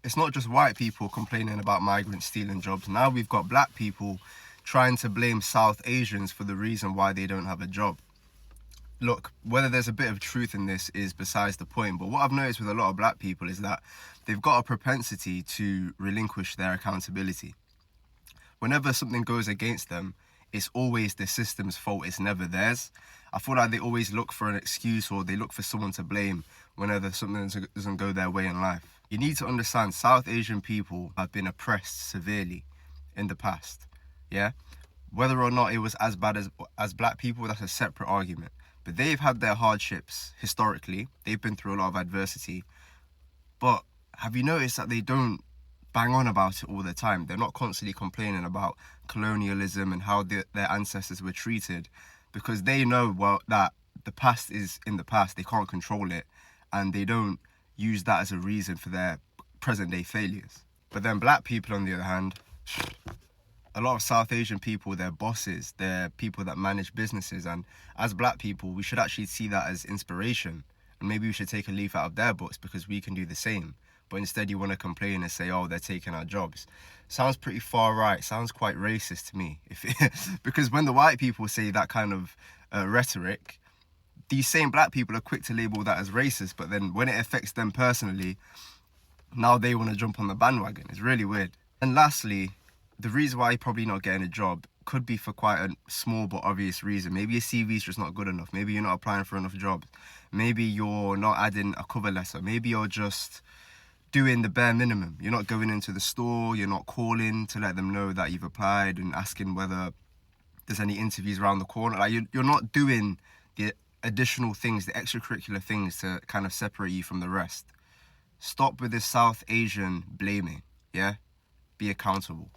it's not just white people complaining about migrants stealing jobs. Now we've got black people trying to blame South Asians for the reason why they don't have a job. Look, whether there's a bit of truth in this is besides the point, but what I've noticed with a lot of black people is that they've got a propensity to relinquish their accountability. Whenever something goes against them, it's always the system's fault, it's never theirs. I feel like they always look for an excuse or they look for someone to blame whenever something doesn't go their way in life. You need to understand South Asian people have been oppressed severely in the past, yeah? Whether or not it was as bad as black people, that's a separate argument. But they've had their hardships historically. They've been through a lot of adversity. But have you noticed that they don't bang on about it all the time? They're not constantly complaining about colonialism and how their ancestors were treated, because they know, well, that the past is in the past. They can't control it, and they don't use that as a reason for their present day failures. But then black people, on the other hand, a lot of South Asian people, they're bosses, they're people that manage businesses, and as black people, we should actually see that as inspiration, and maybe we should take a leaf out of their books because we can do the same. But instead you want to complain and say, oh, they're taking our jobs. Sounds pretty far right, sounds quite racist to me. Because when the white people say that kind of rhetoric, these same black people are quick to label that as racist, but then when it affects them personally, now they want to jump on the bandwagon. It's really weird. And lastly, the reason why you're probably not getting a job could be for quite a small but obvious reason. Maybe your CV is just not good enough. Maybe you're not applying for enough jobs. Maybe you're not adding a cover letter. Maybe you're just doing the bare minimum. You're not going into the store. You're not calling to let them know that you've applied and asking whether there's any interviews around the corner. Like you're not doing the additional things, the extracurricular things to kind of separate you from the rest. Stop with this South Asian blaming, yeah? Be accountable.